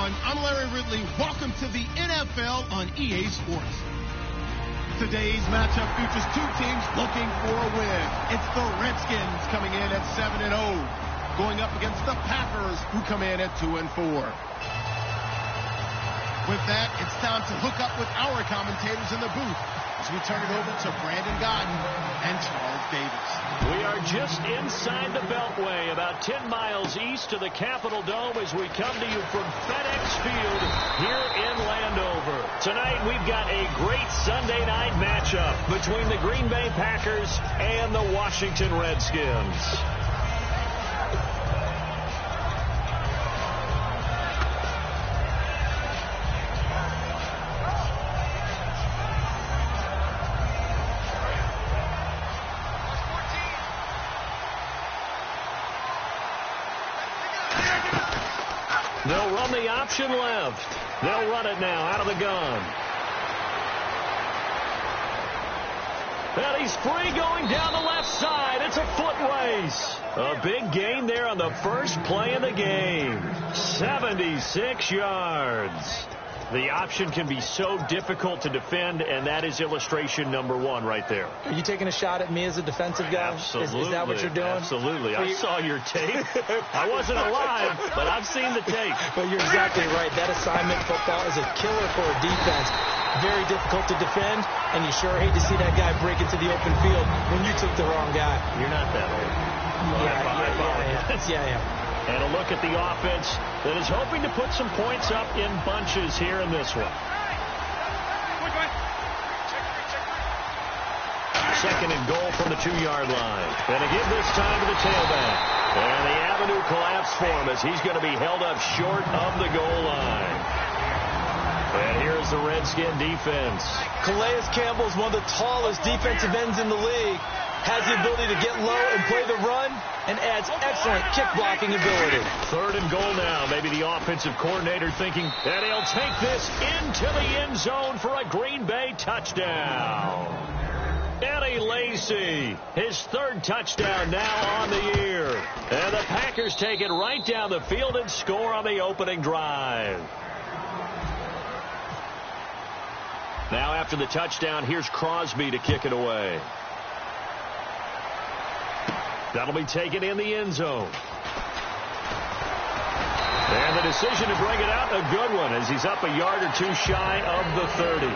everyone. I'm Larry Ridley. Welcome to the NFL on EA Sports. Today's matchup features two teams looking for a win. It's the Redskins coming in at 7-0, going up against the Packers, who come in at 2-4. With that, it's time to hook up with our commentators in the booth as we turn it over to Brandon Gaudin and Charles Davis. We are just inside the Beltway, about 10 miles east of the Capitol Dome as we come to you from FedEx Field here in Landover. Tonight we've got a great Sunday night matchup between the Green Bay Packers and the Washington Redskins. They'll run the option left. They'll run it now out of the gun. And he's free going down the left side. It's a foot race. A big gain there on the first play of the game. 76 yards. The option can be so difficult to defend, and that is illustration number one right there. Are you taking a shot at me as a defensive guy? Absolutely. Is that what you're doing? Absolutely. I saw your tape. I wasn't alive, but I've seen the tape. But you're exactly right. That assignment football is a killer for a defense. Very difficult to defend, and you sure hate to see that guy break into the open field when you took the wrong guy. You're not that old. Yeah. And a look at the offense that is hoping to put some points up in bunches here in this one. Second and goal from the 2-yard line. And to give this time to the tailback. And the avenue collapsed for him as he's going to be held up short of the goal line. And here's the Redskin defense. Calais Campbell is one of the tallest defensive ends in the league. Has the ability to get low and play the run, and adds excellent kick-blocking ability. Third and goal now. Maybe the offensive coordinator thinking that he'll take this into the end zone for a Green Bay touchdown. Eddie Lacy, his third touchdown now on the year. And the Packers take it right down the field and score on the opening drive. Now after the touchdown, here's Crosby to kick it away. That'll be taken in the end zone. And the decision to bring it out, a good one, as he's up a yard or two shy of the 30.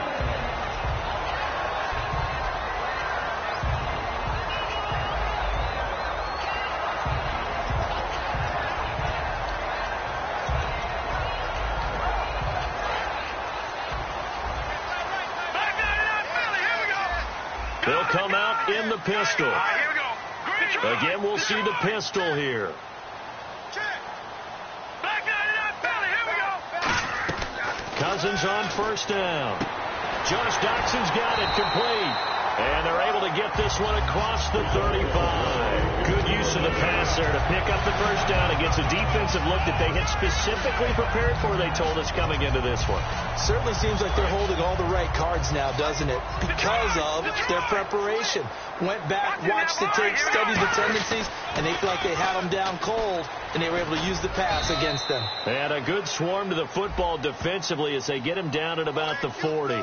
They'll come out in the pistol. Again, we'll see the pistol here. Cousins on first down. Josh Doxson's got it complete. And they're able to get this one across the 35. Good use of the pass there to pick up the first down against a defensive look that they had specifically prepared for, they told us, coming into this one. Certainly seems like they're holding all the right cards now, doesn't it? Because of their preparation. Went back, watched the tape, studied the tendencies, and they feel like they had them down cold, and they were able to use the pass against them. And a good swarm to the football defensively as they get him down at about the 40.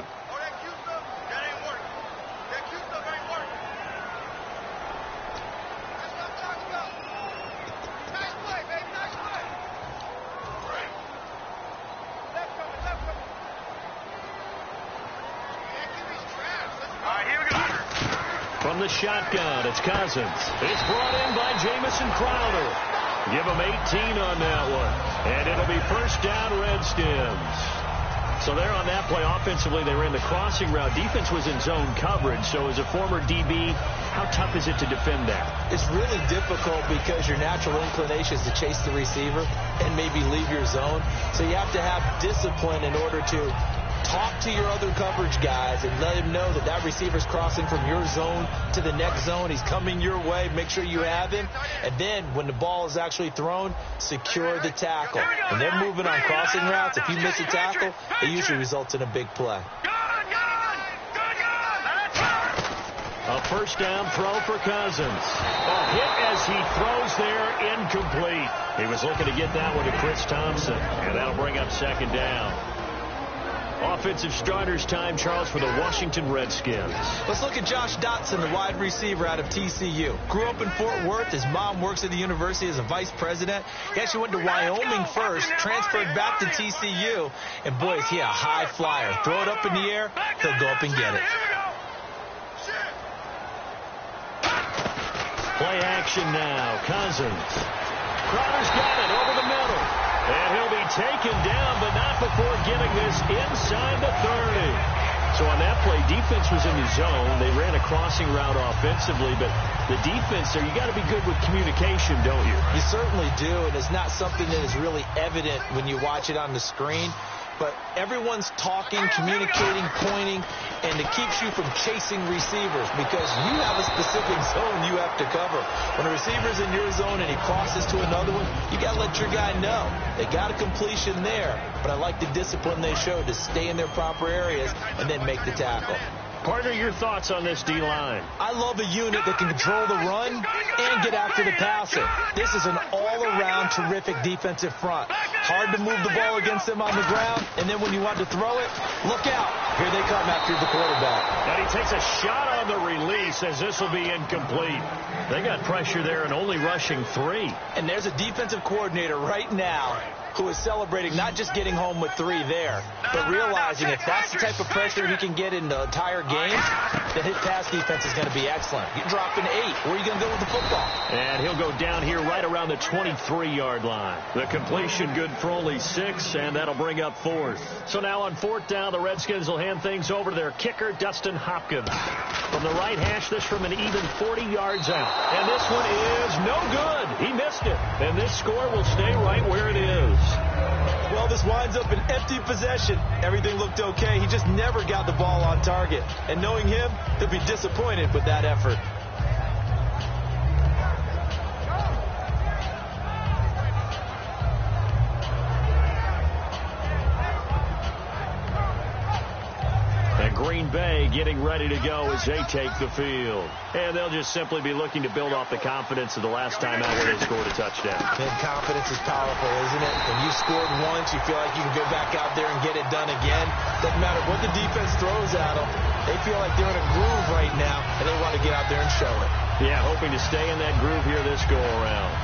From the shotgun, it's Cousins. It's brought in by Jamison Crowder. Give him 18 on that one. And it'll be first down, Redskins. So there on that play, offensively, they ran the crossing route. Defense was in zone coverage. So as a former DB, how tough is it to defend that? It's really difficult because your natural inclination is to chase the receiver and maybe leave your zone. So you have to have discipline in order to talk to your other coverage guys and let him know that that receiver's crossing from your zone to the next zone. He's coming your way. Make sure you have him. And then when the ball is actually thrown, secure the tackle. And they're moving on crossing routes. If you miss a tackle, it usually results in a big play. A first down throw for Cousins. A hit as he throws there, incomplete. He was looking to get that one to Chris Thompson, and that'll bring up second down. Offensive starters time, Charles, for the Washington Redskins. Let's look at Josh Dotson, the wide receiver out of TCU. Grew up in Fort Worth. His mom works at the university as a vice president. He actually went to Wyoming first, transferred back to TCU, and boy, is he a high flyer. Throw it up in the air, he'll go up and get it. Play action now. Cousins. Crowder's got it over the middle. And he'll be taken down, but not before getting this inside the 30. So on that play, defense was in the zone. They ran a crossing route offensively, but the defense there, you got to be good with communication, don't you? You certainly do, and it's not something that is really evident when you watch it on the screen. But everyone's talking, communicating, pointing, and it keeps you from chasing receivers because you have a specific zone you have to cover. When a receiver's in your zone and he crosses to another one, you got to let your guy know. They got a completion there, but I like the discipline they showed to stay in their proper areas and then make the tackle. Partner, your thoughts on this D-line? I love a unit that can control the run and get after the passer. This is an all-around terrific defensive front. Hard to move the ball against them on the ground, and then when you want to throw it, look out. Here they come after the quarterback. And he takes a shot on the release as this will be incomplete. They got pressure there and only rushing 3. And there's a defensive coordinator right now who is celebrating not just getting home with 3 there, but realizing if that's the type of pressure he can get in the entire game, then his pass defense is going to be excellent. You're dropping 8. Where are you going to go with the football? And he'll go down here right around the 23-yard line. The completion good for only 6, and that'll bring up 4th. So now on 4th down, the Redskins will hand things over to their kicker, Dustin Hopkins. From the right hash, this from an even 40 yards out. And this one is no good. He missed it. And this score will stay right where it is. Well, this winds up an empty possession. Everything looked okay. He just never got the ball on target. And knowing him, he'll be disappointed with that effort. And Green Bay getting ready to go as they take the field. And they'll just simply be looking to build off the confidence of the last time out where they scored a touchdown. Man, confidence is powerful, isn't it? When you scored once, you feel like you can go back out there and get it done again. Doesn't matter what the defense throws at them. They feel like they're in a groove right now, and they want to get out there and show it. Yeah, hoping to stay in that groove here this go-around.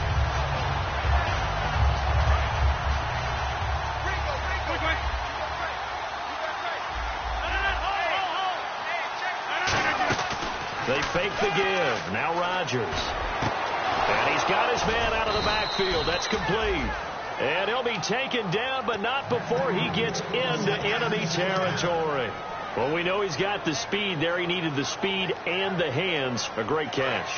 They fake the give. Now Rodgers. And he's got his man out of the backfield. That's complete. And he'll be taken down, but not before he gets into enemy territory. Well, we know he's got the speed there. He needed the speed and the hands. A great catch.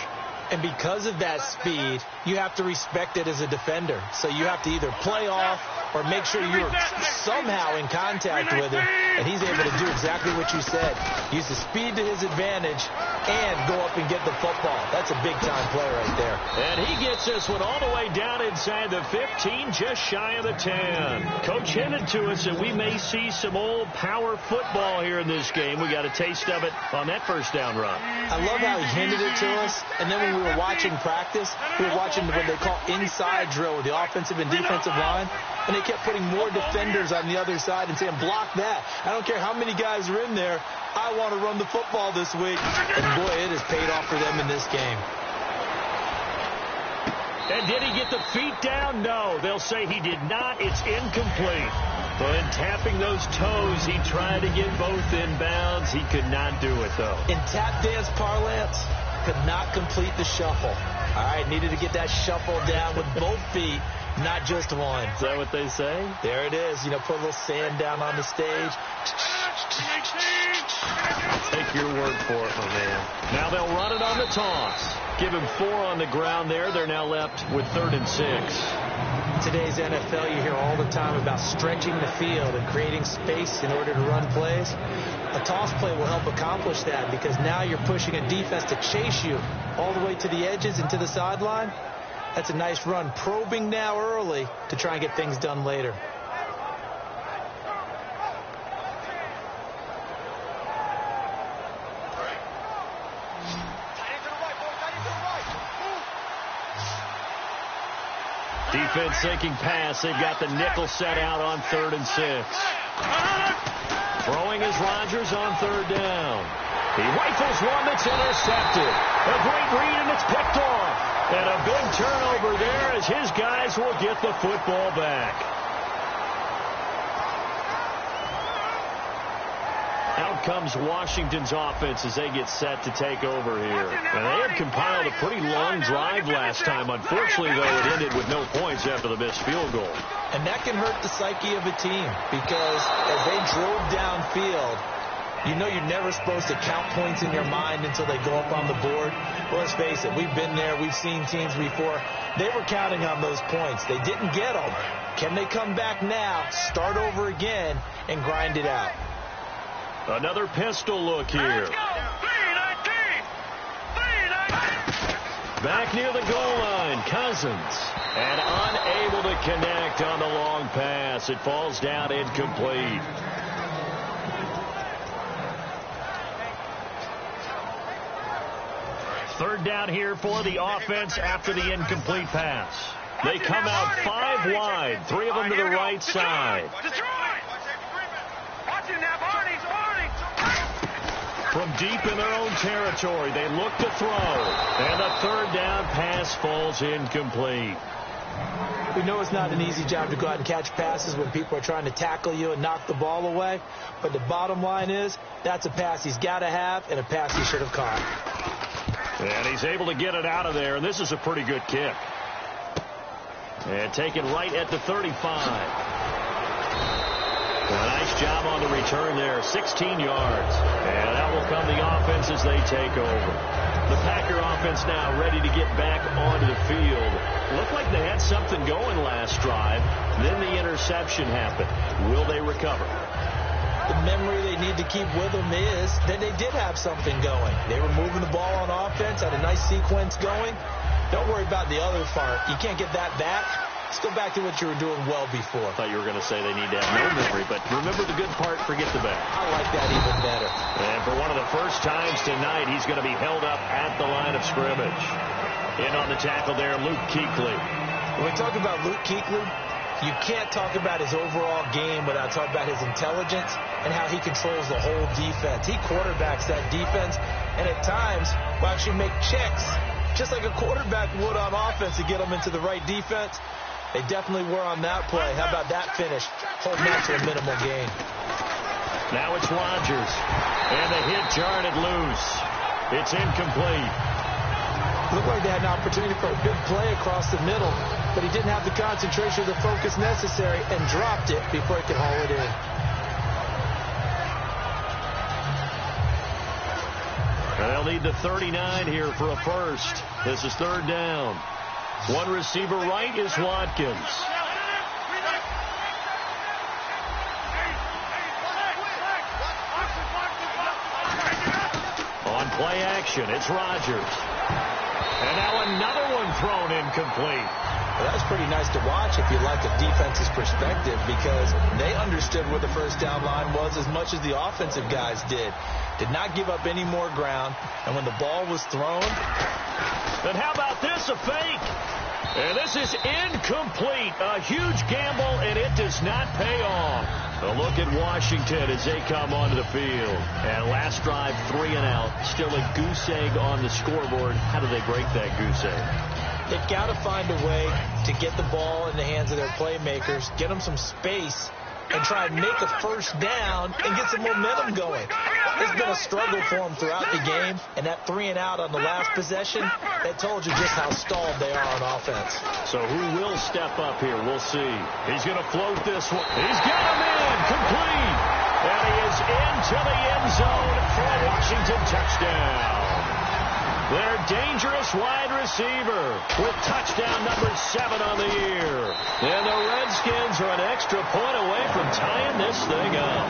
And because of that speed, you have to respect it as a defender. So you have to either play off or make sure you're somehow in contact with him. And he's able to do exactly what you said. Use the speed to his advantage and go up and get the football. That's a big-time play right there. And he gets this one all the way down inside the 15, just shy of the 10. Coach hinted to us that we may see some old power football here in this game. We got a taste of it on that first down run. I love how he hinted it to us. And then when we were watching practice, we were watching what they call inside drill with the offensive and defensive line. And they kept putting more defenders on the other side and saying, block that. I don't care how many guys are in there. I want to run the football this week. And, boy, it has paid off for them in this game. And did he get the feet down? No. They'll say he did not. It's incomplete. But in tapping those toes, he tried to get both inbounds. He could not do it, though. In tap dance parlance, could not complete the shuffle. All right, needed to get that shuffle down with both feet, not just one. Is that what they say? There it is. You know, put a little sand down on the stage. Take your word for it, my man. Now they'll run it on the toss. Give him 4 on the ground there. They're now left with 3rd and 6. Today's NFL, you hear all the time about stretching the field and creating space in order to run plays. A toss play will help accomplish that because now you're pushing a defense to chase you all the way to the edges and to the sideline. That's a nice run. Probing now early to try and get things done later. Defense sinking pass. They've got the nickel set out on 3rd and 6. Throwing is Rodgers on 3rd down. He rifles one that's intercepted. A great read, and it's picked off. And a big turnover there as his guys will get the football back. Out comes Washington's offense as they get set to take over here. And they had compiled a pretty long drive last time. Unfortunately, though, it ended with no points after the missed field goal. And that can hurt the psyche of a team because as they drove downfield, you know you're never supposed to count points in your mind until they go up on the board. Well, let's face it, we've been there. We've seen teams before. They were counting on those points. They didn't get them. Can they come back now, start over again, and grind it out? Another pistol look here. Back near the goal line, Cousins. And unable to connect on the long pass. It falls down incomplete. Third down here for the offense after the incomplete pass. They come out 5 wide, 3 of them to the right side. From deep in their own territory, they look to throw. And the 3rd down pass falls incomplete. We know it's not an easy job to go out and catch passes when people are trying to tackle you and knock the ball away. But the bottom line is, that's a pass he's got to have and a pass he should have caught. And he's able to get it out of there. And this is a pretty good kick. And taken right at the 35. A nice job on the return there, 16 yards. And that will come the offense as they take over. The Packer offense now ready to get back onto the field. Looked like they had something going last drive. Then the interception happened. Will they recover? The memory they need to keep with them is that they did have something going. They were moving the ball on offense, had a nice sequence going. Don't worry about the other part. You can't get that back. Let's go back to what you were doing well before. I thought you were going to say they need to have no memory, but remember the good part, forget the bad. I like that even better. And for one of the first times tonight, he's going to be held up at the line of scrimmage. In on the tackle there, Luke Kuechly. When we talk about Luke Kuechly, you can't talk about his overall game without talking about his intelligence and how he controls the whole defense. He quarterbacks that defense, and at times will actually make checks, just like a quarterback would on offense to get them into the right defense. They definitely were on that play. How about that finish? Holding that to a minimal gain. Now it's Rodgers. And the hit jarred it loose. It's incomplete. Looked like they had an opportunity for a big play across the middle, but he didn't have the concentration or the focus necessary and dropped it before he could haul it in. And they'll need the 39 here for a first. This is 3rd down. One receiver right is Watkins. On play action, it's Rodgers. And now another one thrown incomplete. Well, that was pretty nice to watch if you like a defense's perspective because they understood where the first down line was as much as the offensive guys did. Did not give up any more ground. And when the ball was thrown... And how about this, a fake? And this is incomplete. A huge gamble, and it does not pay off. A look at Washington as they come onto the field. And last drive, 3 and out. Still a goose egg on the scoreboard. How do they break that goose egg? They've got to find a way to get the ball in the hands of their playmakers, get them some space, and try and make a first down and get some momentum going. It's been a struggle for them throughout the game, and that 3 and out on the last possession, that told you just how stalled they are on offense. So who will step up here? We'll see. He's going to float this one. He's got him in, complete. And he is into the end zone for a Washington touchdown. Their dangerous wide receiver with touchdown number 7 on the year. And the Redskins are an extra point away from tying this thing up.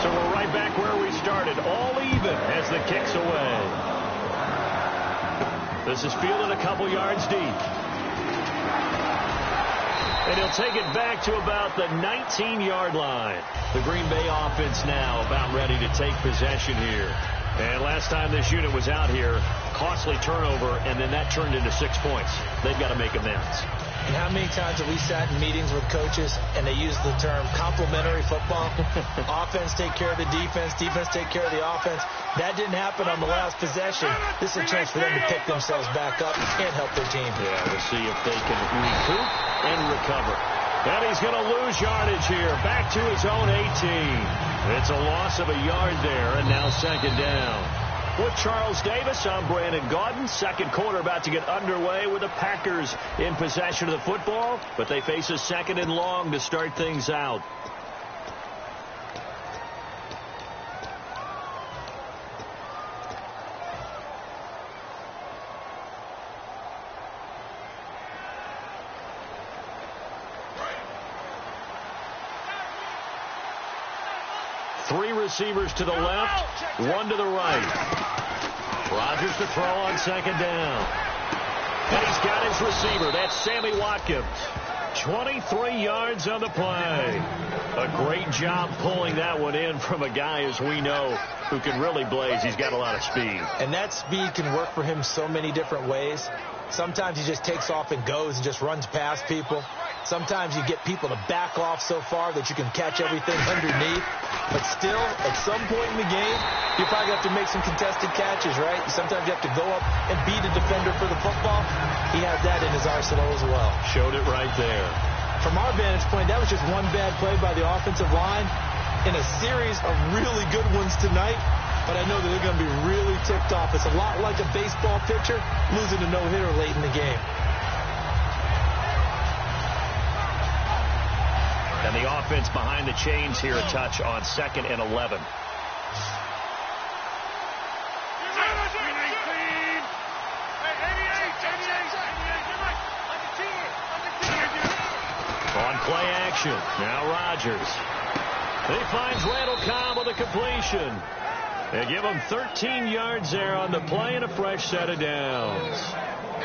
So we're right back where we started, all even as the kick's away. This is fielded a couple yards deep. And he'll take it back to about the 19-yard line. The Green Bay offense now about ready to take possession here. And last time this unit was out here, costly turnover, and then that turned into 6 points. They've got to make amends. And how many times have we sat in meetings with coaches and they use the term complementary football? Offense take care of the defense, defense take care of the offense. That didn't happen on the last possession. This is a chance for them to pick themselves back up and help their team. Yeah, we'll see if they can recoup and recover. And he's going to lose yardage here. Back to his own 18. It's a loss of a yard there, and now second down. With Charles Davis, I'm Brandon Gaudin. Second quarter about to get underway with the Packers in possession of the football, but they face a second and long to start things out. Three receivers to the left, one to the right. Rodgers to throw on second down. And he's got his receiver. That's Sammy Watkins. 23 yards on the play. A great job pulling that one in from a guy, as we know, who can really blaze. He's got a lot of speed. And that speed can work for him so many different ways. Sometimes he just takes off and goes and just runs past people. Sometimes you get people to back off so far that you can catch everything underneath. But still, at some point in the game, you probably have to make some contested catches, right? Sometimes you have to go up and beat a defender for the football. He has that in his arsenal as well. Showed it right there. From our vantage point, that was just one bad play by the offensive line in a series of really good ones tonight. But I know that they're going to be really ticked off. It's a lot like a baseball pitcher losing a no-hitter late in the game. And the offense behind the chains here, a touch on second and 11. On play action, now Rodgers. He finds Randall Cobb with a completion. They give him 13 yards there on the play and a fresh set of downs.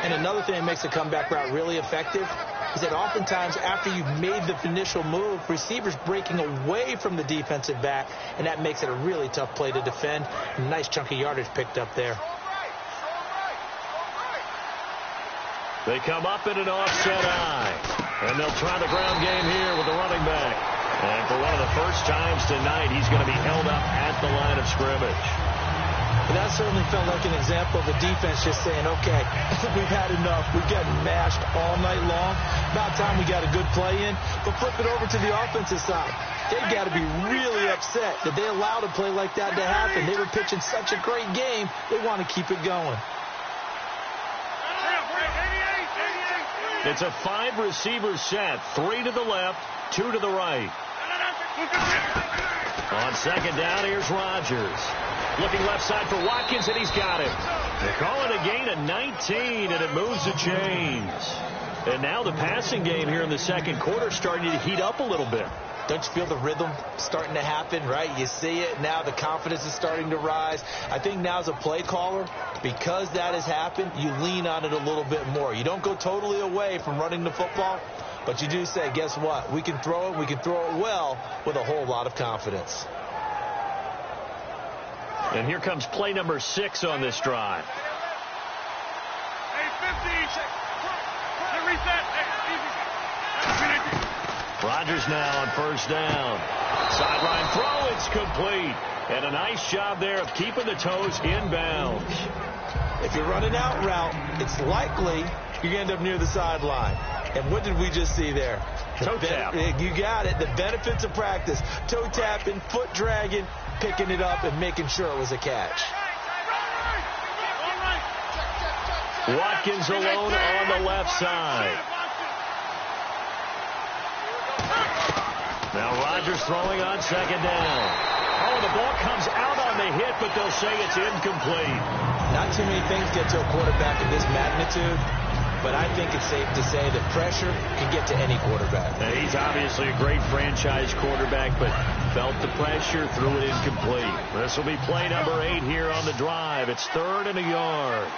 And another thing that makes the comeback route really effective is that oftentimes after you've made the initial move, receivers breaking away from the defensive back, and that makes it a really tough play to defend. A nice chunk of yardage picked up there. They come up in an offset eye, and they'll try the ground game here with the running back. And for one of the first times tonight, he's going to be held up at the line of scrimmage. And that certainly felt like an example of the defense just saying, okay, we've had enough. We've gotten mashed all night long. About time we got a good play in. But flip it over to the offensive side. They've got to be really upset that they allowed a play like that to happen. They were pitching such a great game, they want to keep it going. It's a 5-receiver set. 3 to the left, 2 to the right. On second down, here's Rodgers. Looking left side for Watkins, and he's got him. They call it a gain of 19, and it moves the chains. And now the passing game here in the second quarter starting to heat up a little bit. Don't you feel the rhythm starting to happen, right? You see it. Now the confidence is starting to rise. I think now as a play caller, because that has happened, you lean on it a little bit more. You don't go totally away from running the football, but you do say, guess what? We can throw it. We can throw it well with a whole lot of confidence. And here comes play number 6 on this drive. Rodgers now on first down. Sideline throw, it's complete. And a nice job there of keeping the toes inbounds. If you're running out route, it's likely you're going to end up near the sideline. And what did we just see there? Toe tap. You got it. The benefits of practice. Toe tapping, foot dragging, picking it up, and making sure it was a catch. Watkins alone on the left side. Now Rodgers throwing on second down. Oh, the ball comes out on the hit, but they'll say it's incomplete. Not too many things get to a quarterback of this magnitude, but I think it's safe to say that pressure can get to any quarterback. Now, he's obviously a great franchise quarterback, but felt the pressure, threw it incomplete. This will be play number 8 here on the drive. It's 3rd and a yard.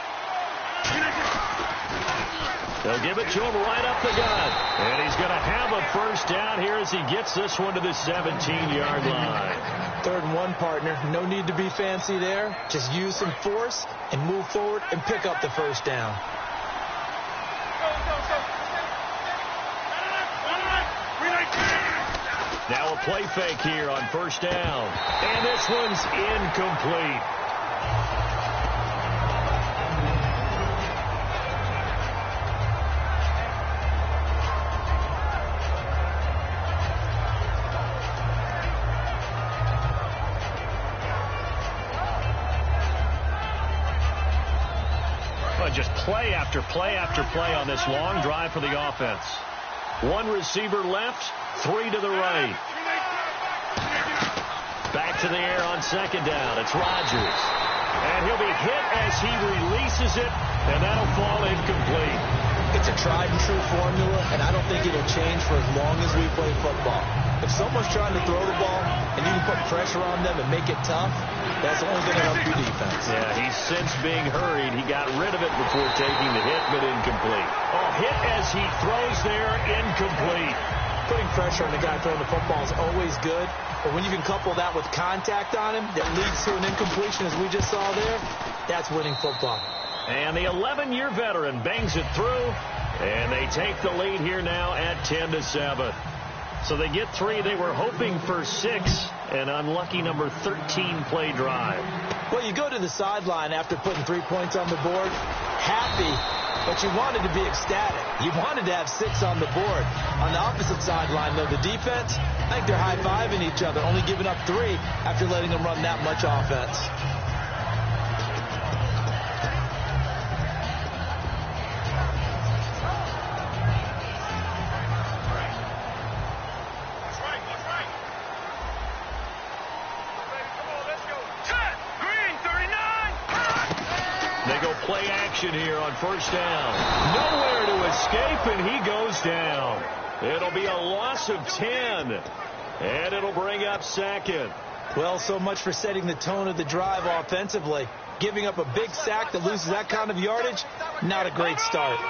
They'll give it to him right up the gut. And he's going to have a first down here as he gets this one to the 17-yard line. 3rd and 1, partner. No need to be fancy there. Just use some force and move forward and pick up the first down. Now a play fake here on first down. And this one's incomplete. Just play after play after play on this long drive for the offense. 1 receiver left, 3 to the right. Back to the air on 2nd down. It's Rodgers. And he'll be hit as he releases it, and that'll fall incomplete. It's a tried and true formula, and I don't think it'll change for as long as we play football. If someone's trying to throw the ball and you can put pressure on them and make it tough, that's only going to help your defense. Yeah, he's since being hurried. He got rid of it before taking the hit, but incomplete. Oh, hit as he throws there, incomplete. Putting pressure on the guy throwing the football is always good, but when you can couple that with contact on him that leads to an incompletion, as we just saw there, that's winning football. And the 11-year veteran bangs it through, and they take the lead here now at 10-7. So they get 3. They were hoping for 6. An unlucky number 13 play drive. Well, you go to the sideline after putting 3 points on the board, happy, but you wanted to be ecstatic. You wanted to have 6 on the board. On the opposite sideline, though, the defense, I think they're high-fiving each other, only giving up 3 after letting them run that much offense. Play action here on first down. Nowhere to escape, and he goes down. It'll be a loss of 10, and it'll bring up 2nd. Well, so much for setting the tone of the drive offensively. Giving up a big sack that loses that kind of yardage, not a great start.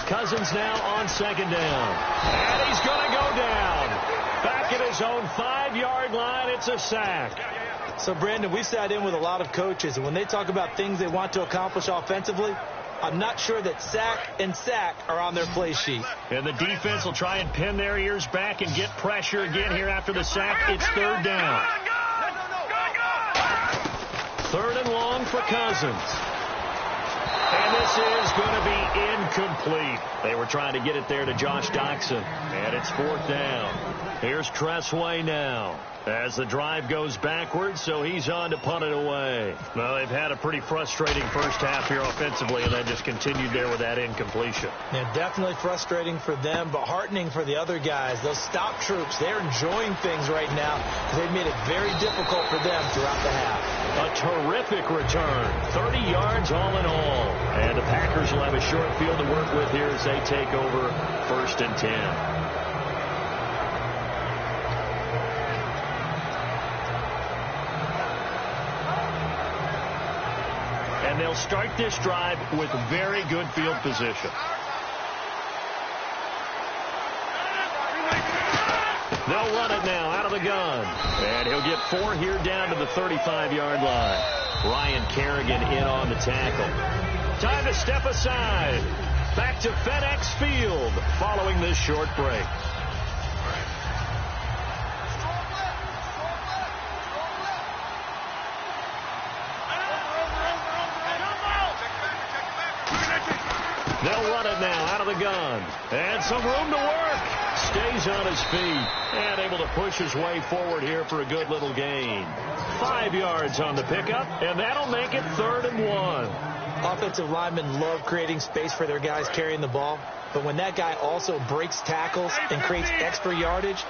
Cousins now on 2nd down. And he's going to go down. Back at his own 5-yard line, it's a sack. So, Brandon, we sat in with a lot of coaches, and when they talk about things they want to accomplish offensively, I'm not sure that sack and sack are on their play sheet. And the defense will try and pin their ears back and get pressure again here after the sack. It's 3rd down. 3rd and long for Cousins. And this is going to be incomplete. They were trying to get it there to Josh Doctson. And it's 4th down. Here's Tressway now as the drive goes backwards, so he's on to punt it away. Well, they've had a pretty frustrating first half here offensively, and they just continued there with that incompletion. Yeah, definitely frustrating for them, but heartening for the other guys. Those stop troops, they're enjoying things right now because they've made it very difficult for them throughout the half. A terrific return, 30 yards all in all. And the Packers will have a short field to work with here as they take over 1st and 10. And they'll start this drive with very good field position. They'll run it now out of the gun. And he'll get 4 here down to the 35-yard line. Ryan Kerrigan in on the tackle. Time to step aside. Back to FedEx Field following this short break. They'll run it now out of the gun. And some room to work. Stays on his feet and able to push his way forward here for a good little gain. 5 yards on the pickup, and that'll make it 3rd and 1. Offensive linemen love creating space for their guys carrying the ball, but when that guy also breaks tackles and creates extra yardage,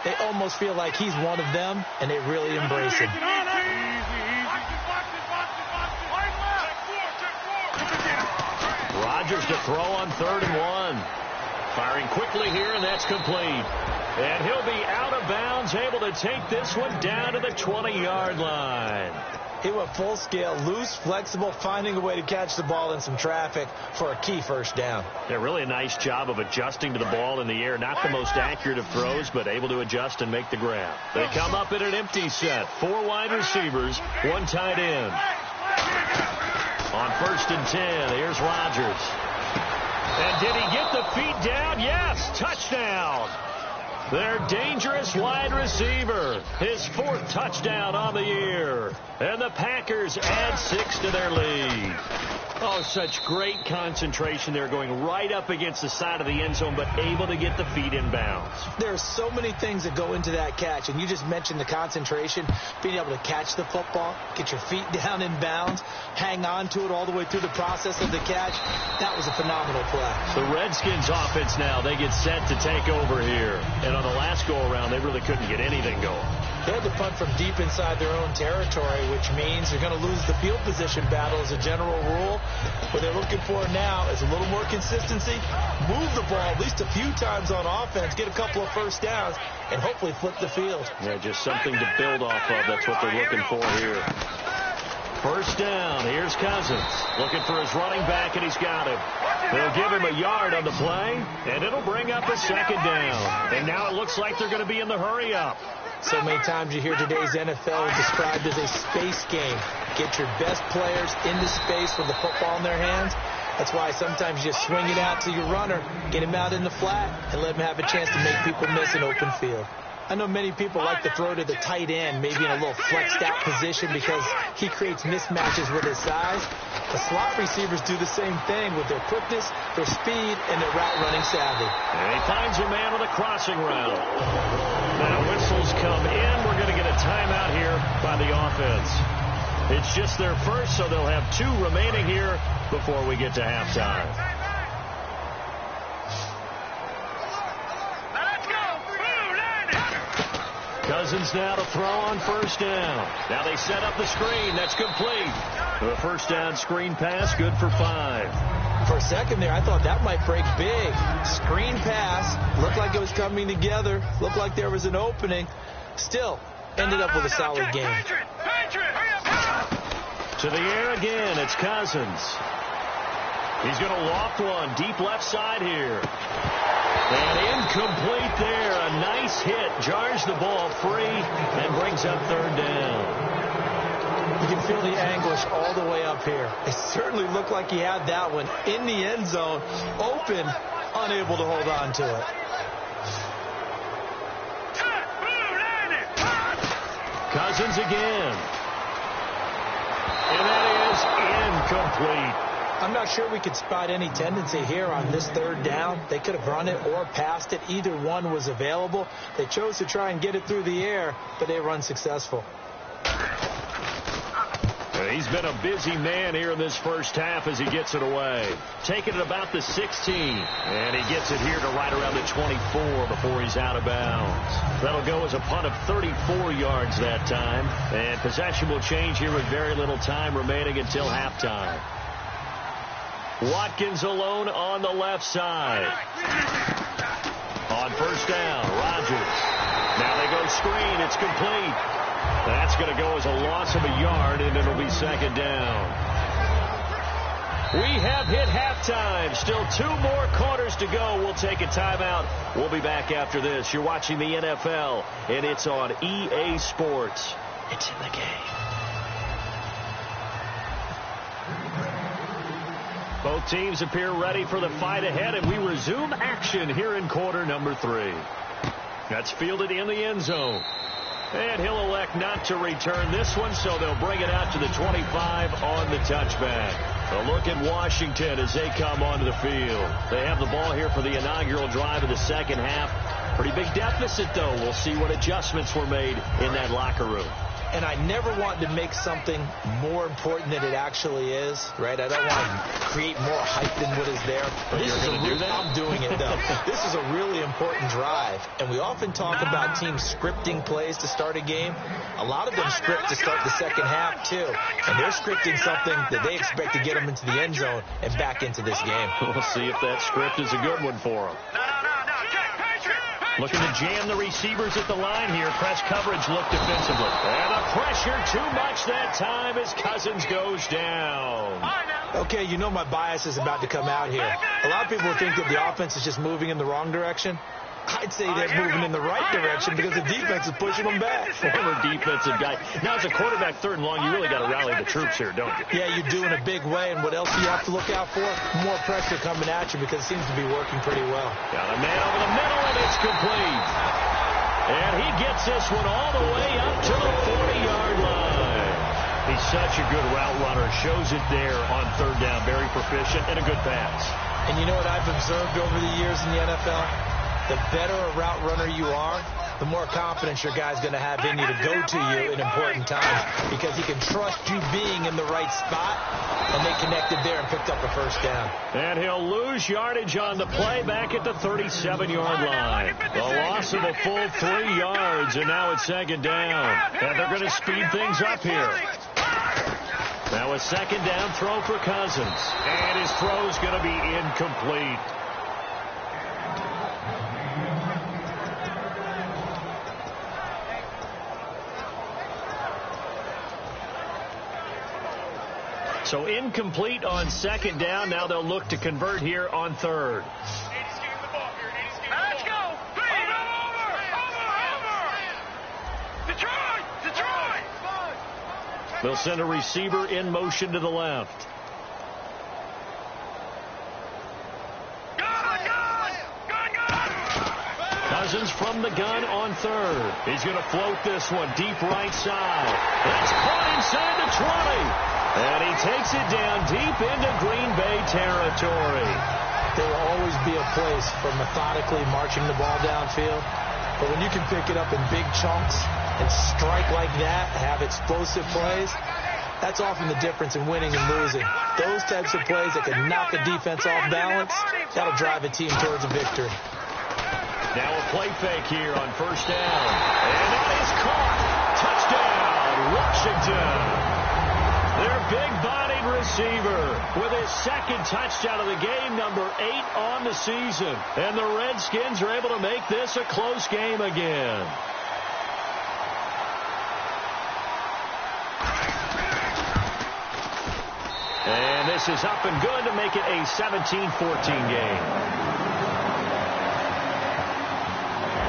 they almost feel like he's one of them, and they really embrace him. Rodgers to throw on 3rd and 1. Firing quickly here, and that's complete. And he'll be out of bounds, able to take this one down to the 20-yard line. He went full scale, loose, flexible, finding a way to catch the ball in some traffic for a key first down. Yeah, really a nice job of adjusting to the ball in the air. Not the most accurate of throws, but able to adjust and make the grab. They come up in an empty set. 4 wide receivers, 1 tight end. On 1st and 10, here's Rodgers. And did he get the feet down? Yes, touchdown. Their dangerous wide receiver, his 4th touchdown on the year. And the Packers add 6 to their lead. Oh, such great concentration there, going right up against the side of the end zone, but able to get the feet in bounds. There are so many things that go into that catch, and you just mentioned the concentration, being able to catch the football, get your feet down in bounds, hang on to it all the way through the process of the catch. That was a phenomenal play. The Redskins offense now, they get set to take over here. And on the last go-around, they really couldn't get anything going. They had to punt from deep inside their own territory, which means they're going to lose the field position battle as a general rule. What they're looking for now is a little more consistency, move the ball at least a few times on offense, get a couple of first downs, and hopefully flip the field. Yeah, just something to build off of. That's what they're looking for here. First down. Here's Cousins looking for his running back, and he's got him. They'll give him a yard on the play, and it'll bring up a 2nd down. And now it looks like they're going to be in the hurry-up. So many times you hear today's NFL described as a space game. Get your best players into space with the football in their hands. That's why sometimes you just swing it out to your runner, get him out in the flat, and let him have a chance to make people miss an open field. I know many people like to throw to the tight end, maybe in a little flexed out position because he creates mismatches with his size. The slot receivers do the same thing with their quickness, their speed, and their route running savvy. And he finds a man on the crossing route. Now whistles come in. We're going to get a timeout here by the offense. It's just their first, so they'll have 2 remaining here before we get to halftime. Cousins now to throw on first down. Now they set up the screen. That's complete. The first down screen pass, good for 5. For a second there, I thought that might break big. Screen pass. Looked like it was coming together. Looked like there was an opening. Still, ended up with a solid game. To the air again. It's Cousins. He's going to loft one deep left side here. And incomplete there. A nice hit. Jars the ball free and brings up 3rd down. You can feel the anguish all the way up here. It certainly looked like he had that one in the end zone, open, unable to hold on to it. Cousins again. And that is incomplete. I'm not sure we could spot any tendency here on this 3rd down. They could have run it or passed it. Either one was available. They chose to try and get it through the air, but they were unsuccessful. He's been a busy man here in this first half as he gets it away. Taking it about the 16. And he gets it here to right around the 24 before he's out of bounds. That'll go as a punt of 34 yards that time. And possession will change here with very little time remaining until halftime. Watkins alone on the left side. On first down, Rodgers. Now they go screen. It's complete. That's going to go as a loss of a yard, and it'll be 2nd down. We have hit halftime. Still 2 more quarters to go. We'll take a timeout. We'll be back after this. You're watching the NFL, and it's on EA Sports. It's in the game. Both teams appear ready for the fight ahead, and we resume action here in quarter number 3. That's fielded in the end zone. And he'll elect not to return this one, so they'll bring it out to the 25 on the touchback. A look at Washington as they come onto the field. They have the ball here for the inaugural drive of the 2nd half. Pretty big deficit, though. We'll see what adjustments were made in that locker room. And I never want to make something more important than it actually is, right? I don't want to create more hype than what is there. But this is I'm doing it, though. This is a really important drive. And we often talk about teams scripting plays to start a game. A lot of them script to start the second half, too. And they're scripting something that they expect to get them into the end zone and back into this game. We'll see if that script is a good one for them. Looking to jam the receivers at the line here. Press coverage look defensively. And the pressure too much that time as Cousins goes down. Okay, you know my bias is about to come out here. A lot of people think that the offense is just moving in the wrong direction. I'd say they're moving in the right direction because the defense is pushing them back. Former defensive guy. Now, as a quarterback, 3rd and long, you really got to rally the troops here, don't you? Yeah, you do in a big way. And what else do you have to look out for? More pressure coming at you because it seems to be working pretty well. Got a man over the middle, and it's complete. And he gets this one all the way up to the 40-yard line. He's such a good route runner. Shows it there on 3rd down. Very proficient and a good pass. And you know what I've observed over the years in the NFL? The better a route runner you are, the more confidence your guy's going to have in you to go to you in important times because he can trust you being in the right spot, and they connected there and picked up a 1st down. And he'll lose yardage on the play back at the 37-yard line. The loss of a full 3 yards, and now it's 2nd down. And they're going to speed things up here. Now a 2nd down throw for Cousins, and his throw's going to be incomplete. So incomplete on 2nd down. Now they'll look to convert here on 3rd. Let's go. Over. Detroit. They'll send a receiver in motion to the left. Cousins from the gun on 3rd. He's going to float this one deep right side. That's caught inside the 20. And he takes it down deep into Green Bay territory. There will always be a place for methodically marching the ball downfield. But when you can pick it up in big chunks and strike like that, have explosive plays, that's often the difference in winning and losing. Those types of plays that can knock a defense off balance, that'll drive a team towards a victory. Now a play fake here on 1st down. And that is caught. Touchdown, Washington. Their big-bodied receiver with his 2nd touchdown of the game, number 8 on the season. And the Redskins are able to make this a close game again. And this is up and good to make it a 17-14 game.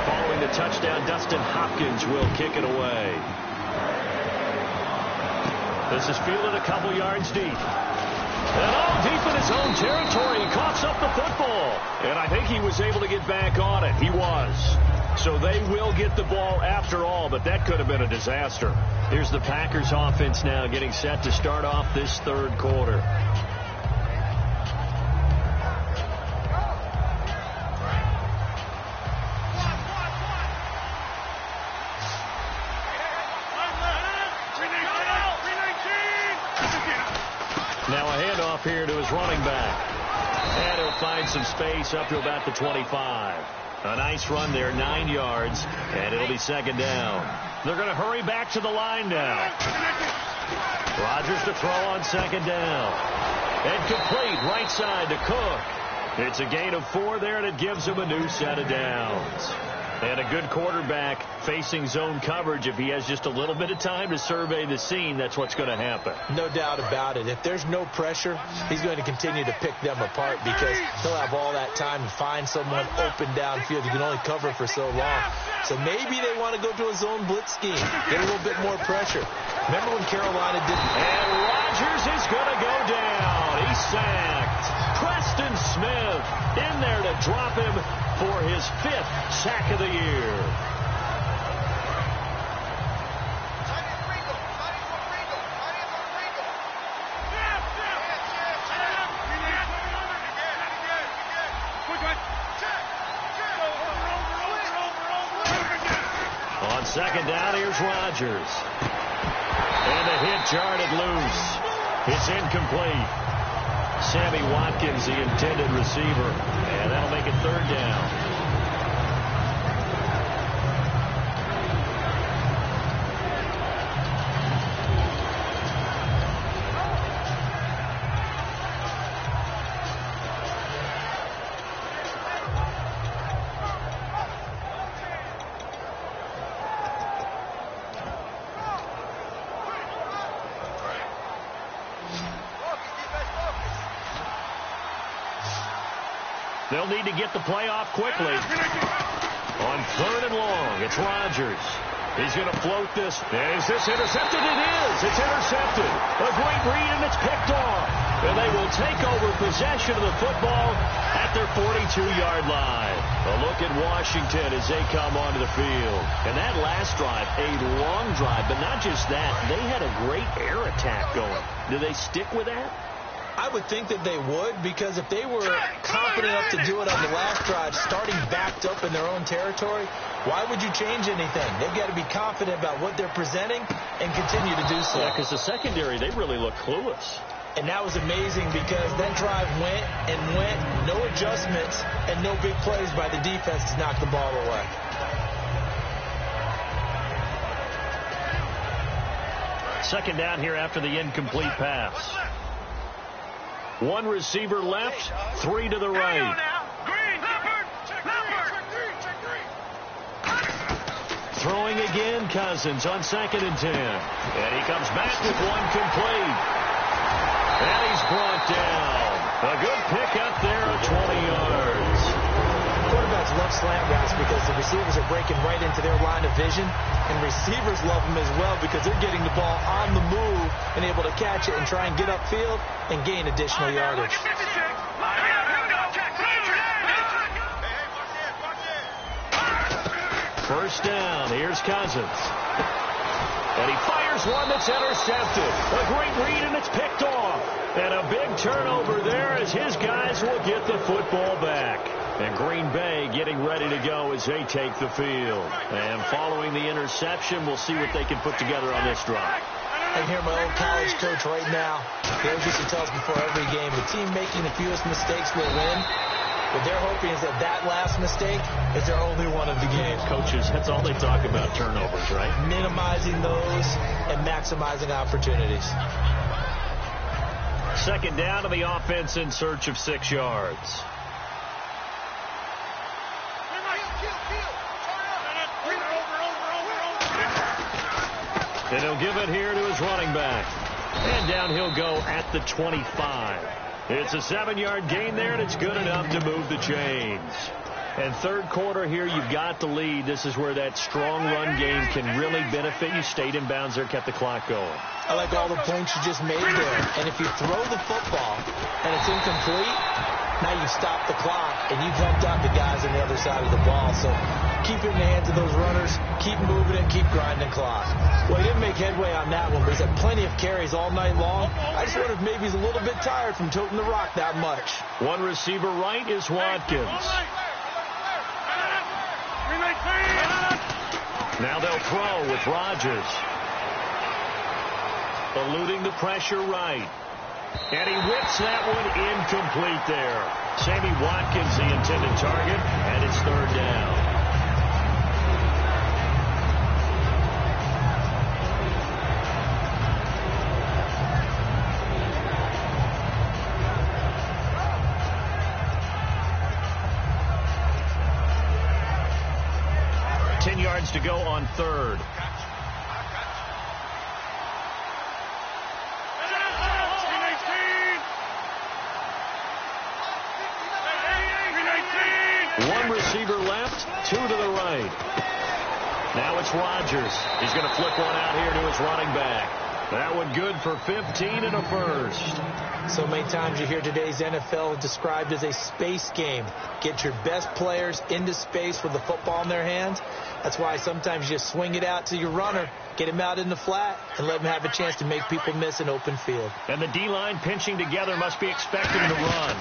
Following the touchdown, Dustin Hopkins will kick it away. This is fielded a couple yards deep. And all deep in his own territory. He coughs up the football. And I think he was able to get back on it. He was. So they will get the ball after all, but that could have been a disaster. Here's the Packers offense now getting set to start off this 3rd quarter. Now a handoff here to his running back. And he'll find some space up to about the 25. A nice run there, 9 yards, and it'll be 2nd down. They're going to hurry back to the line now. Rodgers to throw on 2nd down. And complete right side to Cook. It's a gain of 4 there, and it gives him a new set of downs. And a good quarterback facing zone coverage. If he has just a little bit of time to survey the scene, that's what's going to happen. No doubt about it. If there's no pressure, he's going to continue to pick them apart because he'll have all that time to find someone open downfield. You can only cover for so long. So maybe they want to go to a zone blitz scheme, get a little bit more pressure. Remember when Carolina didn't? And Rodgers is going to go down. He's sacked. Preston Smith in there to drop him for his 5th sack of the year. On 2nd down, here's Rodgers. And the hit jarred it loose. It's incomplete. Sammy Watkins, the intended receiver. And that'll make it third down. They'll need to get the play off quickly. On third and long, it's Rodgers. He's going to float this. Is this intercepted? It is. It's intercepted. A great read, and it's picked off. And they will take over possession of the football at their 42-yard line. A look at Washington as they come onto the field. And that last drive, a long drive, but not just that. They had a great air attack going. Do they stick with that? I would think that they would, because if they were confident enough to do it on the last drive, starting backed up in their own territory, why would you change anything? They've got to be confident about what they're presenting and continue to do so. Yeah, because the secondary, they really look clueless. And that was amazing because that drive went and went, no adjustments, and no big plays by the defense to knock the ball away. Second down here after the incomplete pass. One receiver left, three to the right. Throwing again, Cousins on 2nd and 10. And he comes back with one complete. And he's brought down. A good pickup there at 20 yards. Quarterbacks love slant routes because the receivers are breaking right into their line of vision. And receivers love them as well because they're getting the ball on the move and able to catch it and try and get upfield and gain additional yardage. First down. Here's Cousins. And he fires one that's intercepted. A great read, and it's picked off. And a big turnover there as his guys will get the football back. And Green Bay getting ready to go as they take the field. And following the interception, we'll see what they can put together on this drive. I hear my old college coach right now. He always used to tell us before every game, the team making the fewest mistakes will win. What they're hoping is that that last mistake is their only one of the game. Coaches, that's all they talk about, turnovers, right? Minimizing those and maximizing opportunities. Second down to the offense in search of 6 yards. And he'll give it here to his running back. And down he'll go at the 25. It's a 7-yard gain there, and it's good enough to move the chains. And third quarter here, you've got the lead. This is where that strong run game can really benefit you. Stayed in bounds there, kept the clock going. I like all the points you just made there. And if you throw the football and it's incomplete, now you've stopped the clock and you've helped out the guys on the other side of the ball. So keep it in the hands of those runners, keep moving it, keep grinding clock. Well, he didn't make headway on that one, but he's had plenty of carries all night long. I just wonder if maybe he's a little bit tired from toting the rock that much. One receiver right is Watkins. Now they'll throw with Rodgers. Eluding the pressure right. And he whips that one incomplete there. Sammy Watkins, the intended target, and it's third down. To go on third. One receiver left, two to the right. Now it's Rodgers. He's going to flip one out here to his running back. That one good for 15 and a first. So many times you hear today's NFL described as a space game. Get your best players into space with the football in their hands. That's why sometimes you swing it out to your runner, get him out in the flat, and let him have a chance to make people miss an open field. And the D-line pinching together must be expecting to run.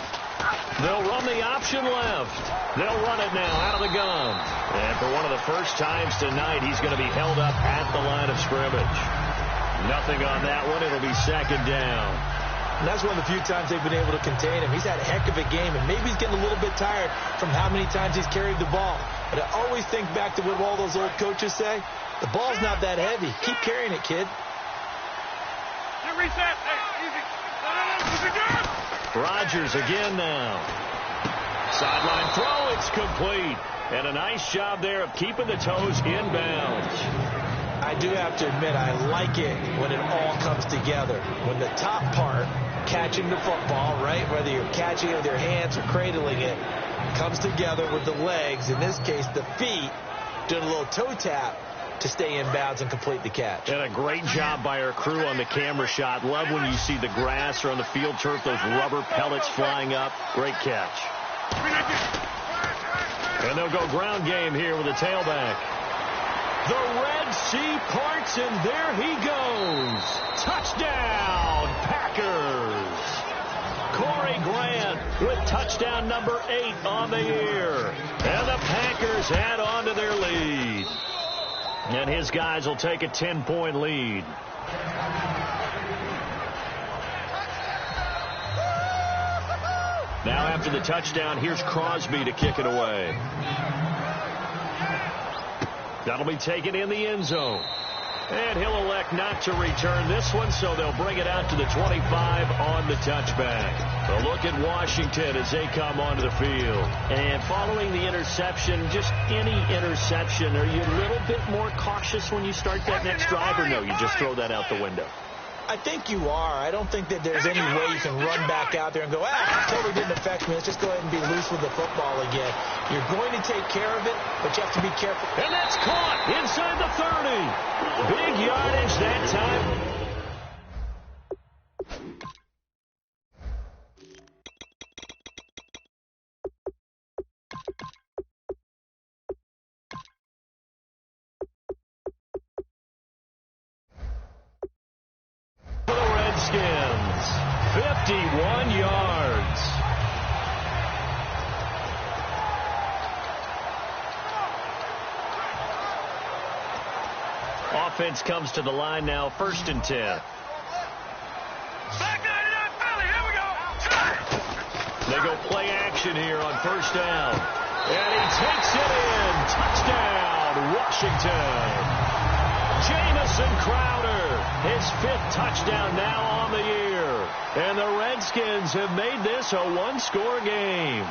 They'll run the option left. They'll run it now out of the gun. And for one of the first times tonight, he's going to be held up at the line of scrimmage. Nothing on that one. It'll be second down. And that's one of the few times they've been able to contain him. He's had a heck of a game, and maybe he's getting a little bit tired from how many times he's carried the ball. But I always think back to what all those old coaches say. The ball's not that heavy. Keep carrying it, kid. Reset. Hey, easy. Rodgers again now. Sideline throw. It's complete. And a nice job there of keeping the toes inbounds. I do have to admit, I like it when it all comes together. When the top part, catching the football, right, whether you're catching it with your hands or cradling it, comes together with the legs, in this case the feet, doing a little toe tap to stay in bounds and complete the catch. And a great job by our crew on the camera shot. Love when you see the grass or on the field turf, those rubber pellets flying up. Great catch. And they'll go ground game here with a tailback. The Red Sea parts, and there he goes. Touchdown, Packers. Corey Grant with touchdown number 8 on the year. And the Packers add on to their lead. And his guys will take a 10-point lead. Now after the touchdown, here's Crosby to kick it away. That'll be taken in the end zone. And he'll elect not to return this one, so they'll bring it out to the 25 on the touchback. A look at Washington as they come onto the field. And following the interception, just any interception, are you a little bit more cautious when you start that next drive, or no, you just throw that out the window? I think you are. I don't think that there's any way you can run back out there and go, it totally didn't affect me. Let's just go ahead and be loose with the football again. You're going to take care of it, but you have to be careful. And that's caught inside the 30. Big yardage that time. For the Redskins, 51 yards. Offense comes to the line now, 1st and 10. Back 99 Philly, here we go. They go play action here on 1st down. And he takes it in. Touchdown, Washington. Jamison Crowder, his 5th touchdown now on the year. And the Redskins have made this a one-score game.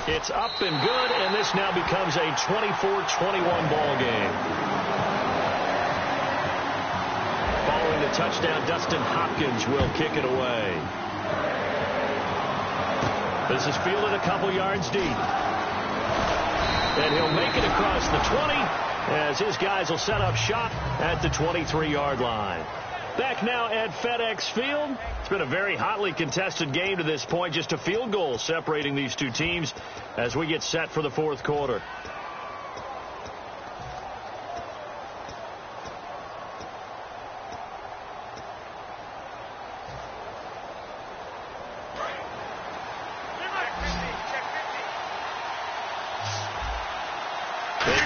It's up and good, and this now becomes a 24-21 ball game. Following the touchdown, Dustin Hopkins will kick it away. This is fielded a couple yards deep. And he'll make it across the 20 as his guys will set up shop at the 23-yard line. Back now at FedEx Field. It's been a very hotly contested game to this point. Just a field goal separating these two teams as we get set for the 4th quarter.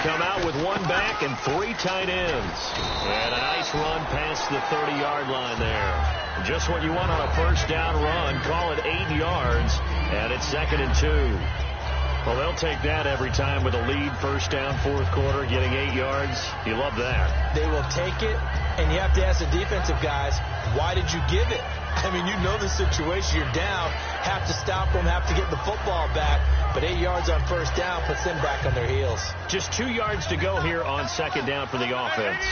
Come out with 1 back and 3 tight ends. And a nice run past the 30-yard line there. Just what you want on a 1st down run. Call it 8 yards, and it's 2nd and 2. Well, they'll take that every time with a lead, 1st down, 4th quarter, getting 8 yards. You love that. They will take it, and you have to ask the defensive guys, why did you give it? I mean, you know the situation. You're down, have to stop them, have to get the football back. But 8 yards on 1st down puts them back on their heels. Just 2 yards to go here on 2nd down for the offense.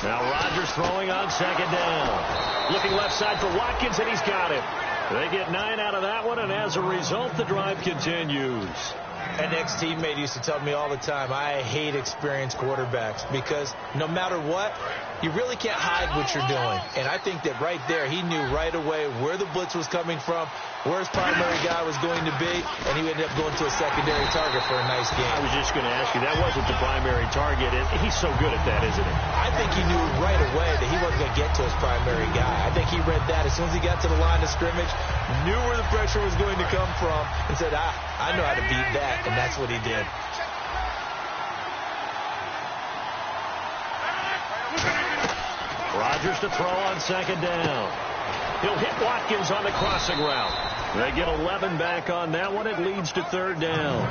Now Rodgers throwing on 2nd down. Looking left side for Watkins, and he's got it. They get 9 out of that one, and as a result, the drive continues. An ex-teammate used to tell me all the time, I hate experienced quarterbacks because no matter what, you really can't hide what you're doing. And I think that right there, he knew right away where the blitz was coming from, where his primary guy was going to be, and he ended up going to a secondary target for a nice game. I was just going to ask you, that wasn't the primary target. He's so good at that, isn't he? I think he knew right away that he wasn't going to get to his primary guy. I think he read that as soon as he got to the line of scrimmage, knew where the pressure was going to come from, and said, I know how to beat that, and that's what he did. Rodgers to throw on second down. He'll hit Watkins on the crossing route. They get 11 back on that one. It leads to third down.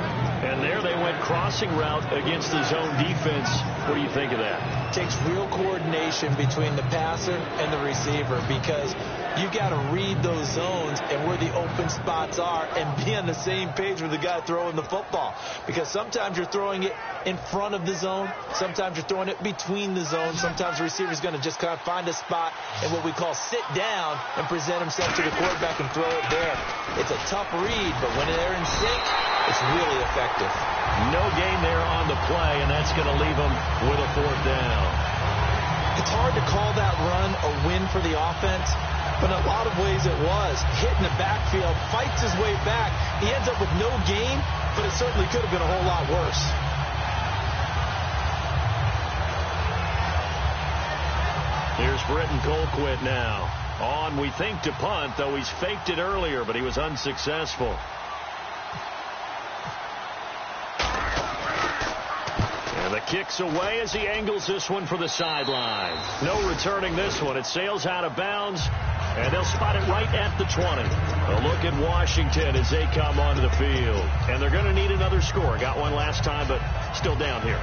And there they went crossing route against the zone defense. What do you think of that? It takes real coordination between the passer and the receiver because you got to read those zones and where the open spots are and be on the same page with the guy throwing the football. Because sometimes you're throwing it in front of the zone. Sometimes you're throwing it between the zones. Sometimes the receiver's going to just kind of find a spot and what we call sit down and present himself to the quarterback and throw it there. It's a tough read, but when they're in sync, it's really effective. No gain there on the play, and that's going to leave them with a fourth down. It's hard to call that run a win for the offense, but in a lot of ways it was. Hitting the backfield, fights his way back. He ends up with no gain, but it certainly could have been a whole lot worse. Here's Britton Colquitt now. On, we think, to punt, though he's faked it earlier, but he was unsuccessful. And the kick's away as he angles this one for the sideline. No returning this one. It sails out of bounds, and they'll spot it right at the 20. A look at Washington as they come onto the field. And they're going to need another score. Got one last time, but still down here.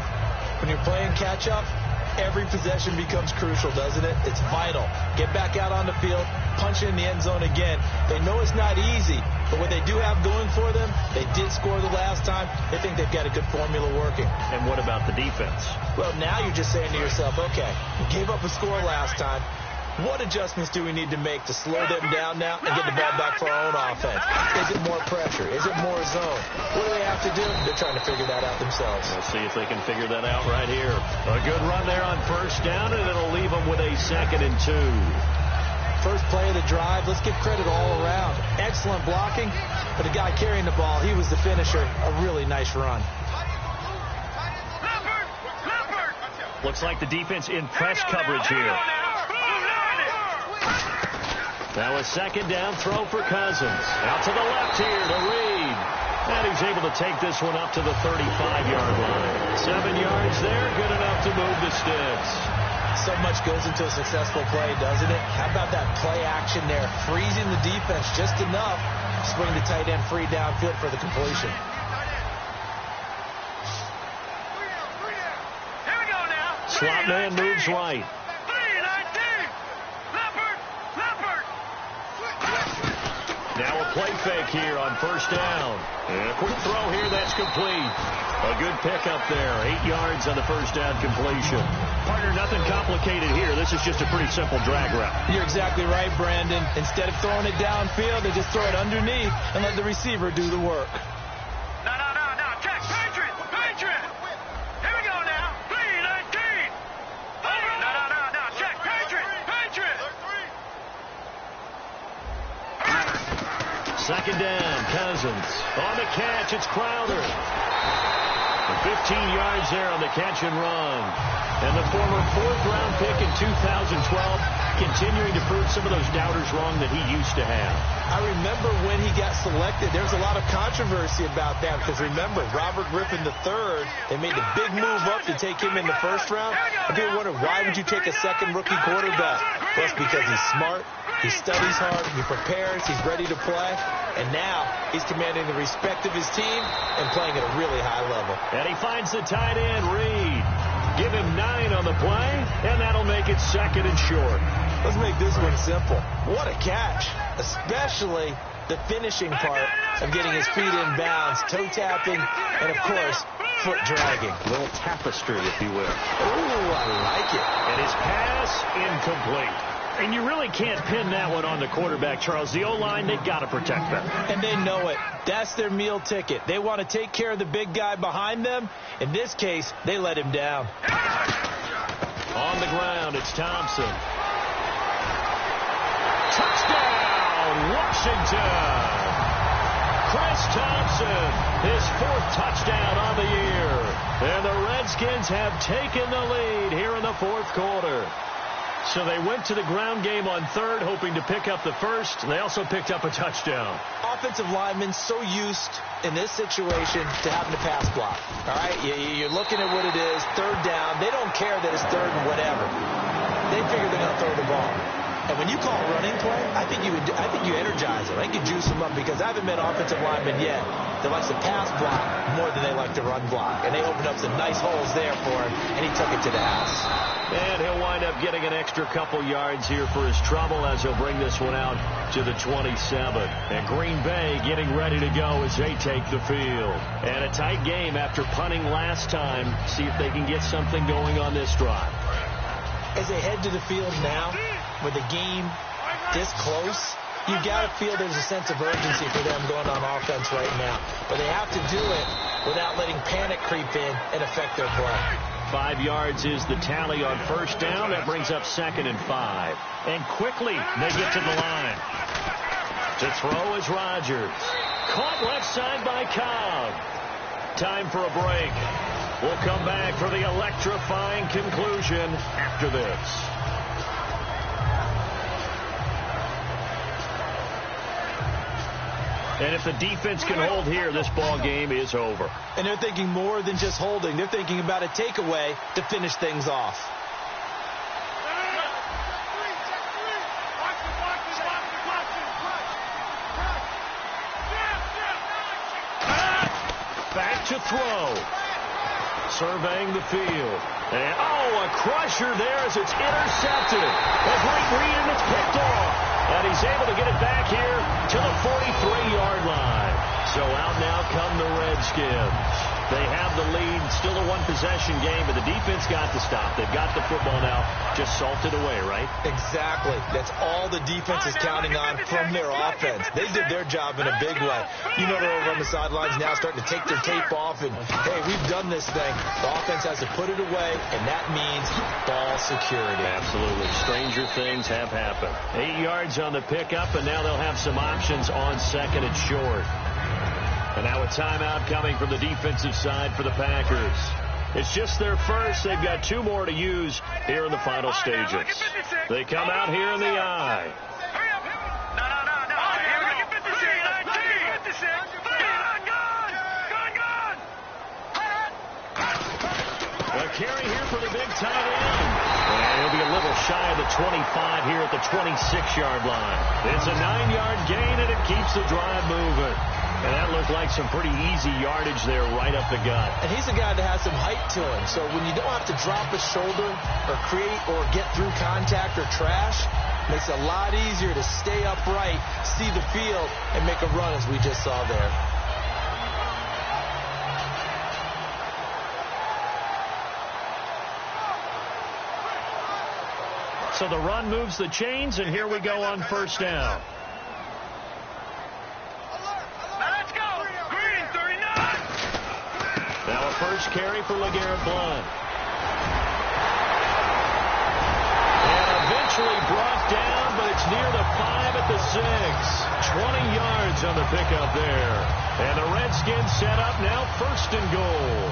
When you're playing catch-up, every possession becomes crucial, doesn't it? It's vital. Get back out on the field, punch in the end zone again. They know it's not easy, but what they do have going for them, they did score the last time. They think they've got a good formula working. And what about the defense? Well, now you're just saying to yourself, okay, we gave up a score last time. What adjustments do we need to make to slow them down now and get the ball back for our own offense? Is it more pressure? Is it more zone? What do they have to do? They're trying to figure that out themselves. We'll see if they can figure that out right here. A good run there on first down, and it'll leave them with a 2nd and 2. First play of the drive, let's give credit all around. Excellent blocking, but the guy carrying the ball, he was the finisher. A really nice run. Looks like the defense in press coverage here. Now a 2nd down throw for Cousins. Out to the left here to Reed. And he's able to take this one up to the 35-yard line. 7 yards there, good enough to move the sticks. So much goes into a successful play, doesn't it? How about that play action there? Freezing the defense just enough to swing the tight end free downfield for the completion. Here we go now. Slot man moves right. Now a play fake here on first down. And a quick throw here, that's complete. A good pickup there. 8 yards on the first down completion. Partner, nothing complicated here. This is just a pretty simple drag route. You're exactly right, Brandon. Instead of throwing it downfield, they just throw it underneath and let the receiver do the work. No. Check. Patriot. Here we go now. 3-19. No. Check. Patriot. 2nd down, Cousins. On the catch, it's Crowder. 15 yards there on the catch and run. And the former 4th-round pick in 2012 continuing to prove some of those doubters wrong that he used to have. I remember when he got selected, there was a lot of controversy about that because remember, Robert Griffin III, they made the big move up to take him in the 1st round. And people wondered, why would you take a second rookie quarterback? Well, it's because he's smart. He studies hard, he prepares, he's ready to play, and now he's commanding the respect of his team and playing at a really high level. And he finds the tight end, Reed. Give him 9 on the play, and that'll make it 2nd and short. Let's make this one simple. What a catch, especially the finishing part of getting his feet in bounds, toe tapping, and of course, foot dragging. A little tapestry, if you will. Ooh, I like it. And his pass incomplete. And you really can't pin that one on the quarterback, Charles. The O-line, they've got to protect them. And they know it. That's their meal ticket. They want to take care of the big guy behind them. In this case, they let him down. On the ground, it's Thompson. Touchdown, Washington! Chris Thompson, his 4th touchdown on the year. And the Redskins have taken the lead here in the 4th quarter. So they went to the ground game on 3rd, hoping to pick up the 1st. They also picked up a touchdown. Offensive linemen so used in this situation to having to pass block. All right, you're looking at what it is, 3rd down. They don't care that it's 3rd and whatever. They figure they're going to throw the ball. And when you call a running play, I think you energize them. I think you juice them up, because I haven't met offensive linemen yet that likes to pass block more than they like to run block. And they opened up some nice holes there for him, and he took it to the house. And he'll wind up getting an extra couple yards here for his trouble as he'll bring this one out to the 27. And Green Bay getting ready to go as they take the field. And a tight game after punting last time. See if they can get something going on this drive. As they head to the field now, with the game this close, you got to feel there's a sense of urgency for them going on offense right now. But they have to do it without letting panic creep in and affect their play. 5 yards is the tally on 1st down. That brings up 2nd and 5. And quickly they get to the line. To throw is Rodgers. Caught left side by Cobb. Time for a break. We'll come back for the electrifying conclusion after this. And if the defense can hold here, this ball game is over. And they're thinking more than just holding. They're thinking about a takeaway to finish things off. Back to throw. Surveying the field. And, a crusher there as it's intercepted. A great read, and it's picked off. And he's able to get it back here to the 43-yard line. So out now come the Redskins. They have the lead, still a one-possession game, but the defense got to stop. They've got the football now, just salted away, right? Exactly. That's all the defense is counting on from their offense. They did their job in a big way. You know, they're over on the sidelines now starting to take their tape off, and, hey, we've done this thing. The offense has to put it away, and that means ball security. Absolutely. Stranger things have happened. 8 yards on the pickup, and now they'll have some options on 2nd and short. And now a timeout coming from the defensive side for the Packers. It's just their first. They've got 2 more to use here in the final stages. They come out here in the eye. A carry here for the big tight end. And he'll be a little shy of the 25 here at the 26-yard line. It's a 9-yard gain, and it keeps the drive moving. And that looked like some pretty easy yardage there right up the gut. And he's a guy that has some height to him. So when you don't have to drop a shoulder or create or get through contact or trash, makes it a lot easier to stay upright, see the field, and make a run as we just saw there. So the run moves the chains, and here we go on 1st down. Now a first carry for LeGarrette Blount. And eventually brought down, but it's near the 5 at the 6. 20 yards on the pickup there. And the Redskins set up now 1st and goal.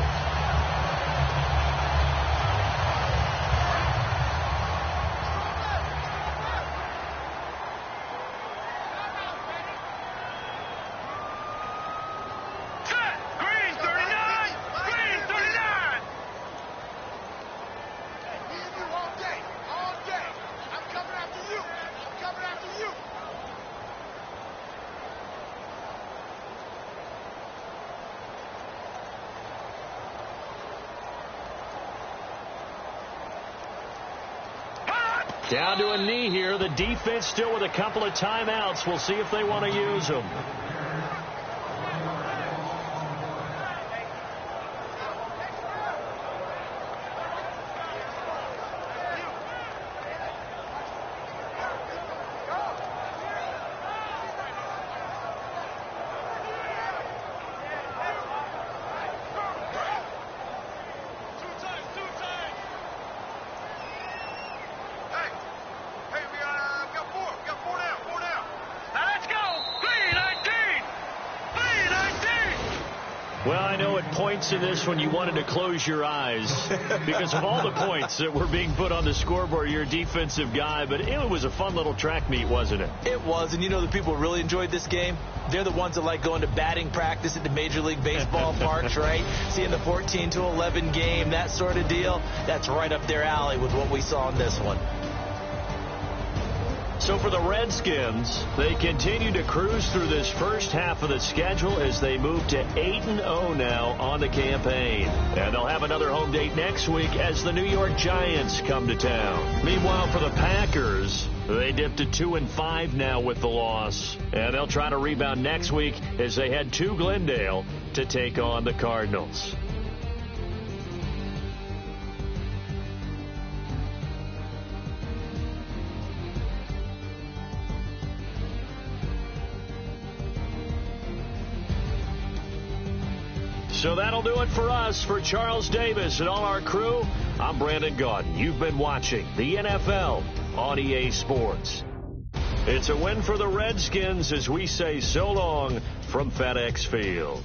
Down to a knee here. The defense still with a couple of timeouts. We'll see if they want to use them. points in this one, you wanted to close your eyes because of all the points that were being put on the scoreboard. You're a defensive guy, but it was a fun little track meet, wasn't it? It was, and you know the people who really enjoyed this game? They're the ones that like going to batting practice at the Major League Baseball parks, right? Seeing the 14-11 game, that sort of deal. That's right up their alley with what we saw in this one. So for the Redskins, they continue to cruise through this first half of the schedule as they move to 8-0 now on the campaign. And they'll have another home date next week as the New York Giants come to town. Meanwhile, for the Packers, they dipped to 2-5 now with the loss. And they'll try to rebound next week as they head to Glendale to take on the Cardinals. So that'll do it for us. For Charles Davis and all our crew, I'm Brandon Gaudin. You've been watching the NFL on EA Sports. It's a win for the Redskins as we say so long from FedEx Field.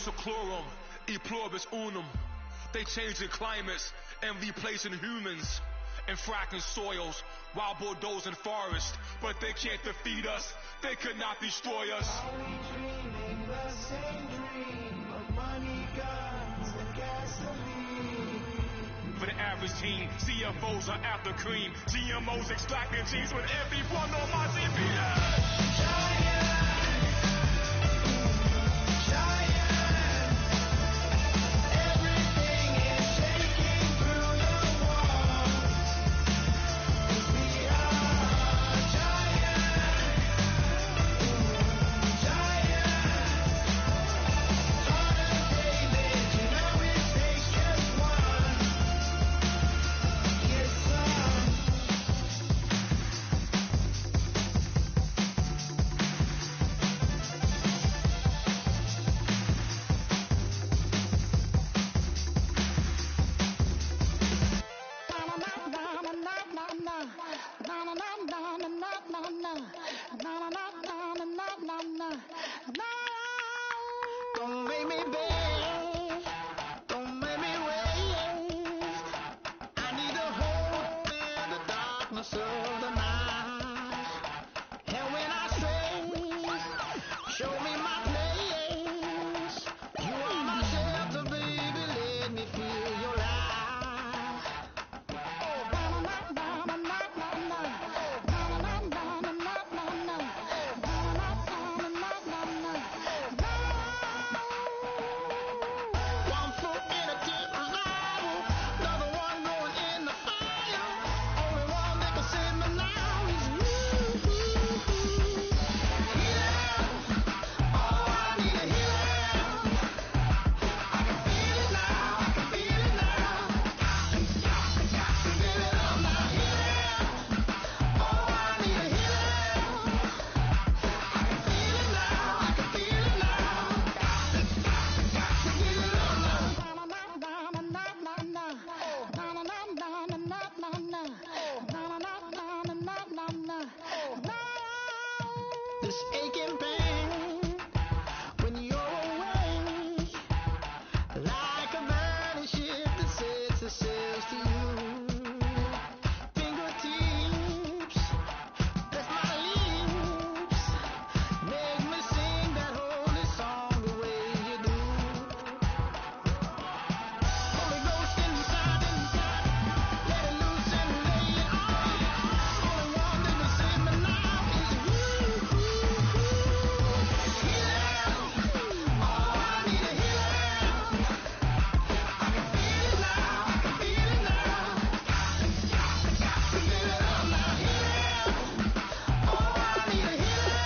seclorum, e pluribus unum. They changing climates and replacing humans and fracking soils while bulldozing forests, but they can't defeat us. They could not destroy us. Are we dreaming the same dream of money, guns, and gasoline? For the average team. CFOs are after cream. GMOs extracting genes with everyone on my team. Don't make me beg, don't make me wait. I need the hope in the darkness of the night. And when I stray, show me my place. You are my shelter, baby, let me feel your light. One foot in a deep revival, another one going in the fire. Only one that can save me now is you. Healing, oh, I need a healing. I can feel it now, I can feel it now. Give it up now, healing. Oh, I need a healing. I can feel it now, I can feel it now. Give it up this aching pain when you're away, like a burning ship that sets its sails to you. Fingertips, that's my lips, make me sing that holy song the way you do. Holy Ghost inside, let it loose and lay it on. Only one that can save me now is you. Healing, oh, I need a healing. I can feel it now, I can feel it now. Give it up now, healing. Oh, I need a healing.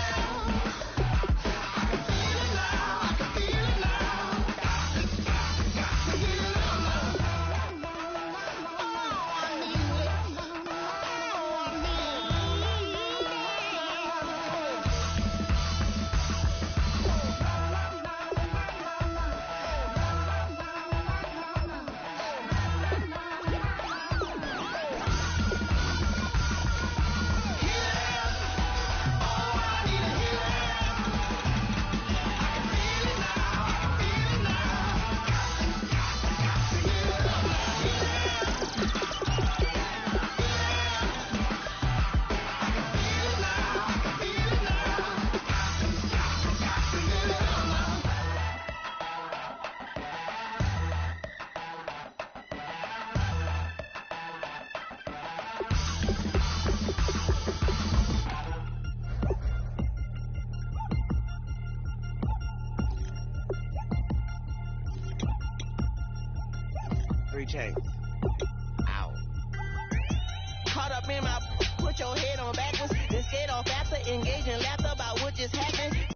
I can feel it now, I can feel it now. Give it up now. Oh, I need it. Oh, I need Caught up in my, put your head on backwards, then skate off faster, engage in laughter about what just happened.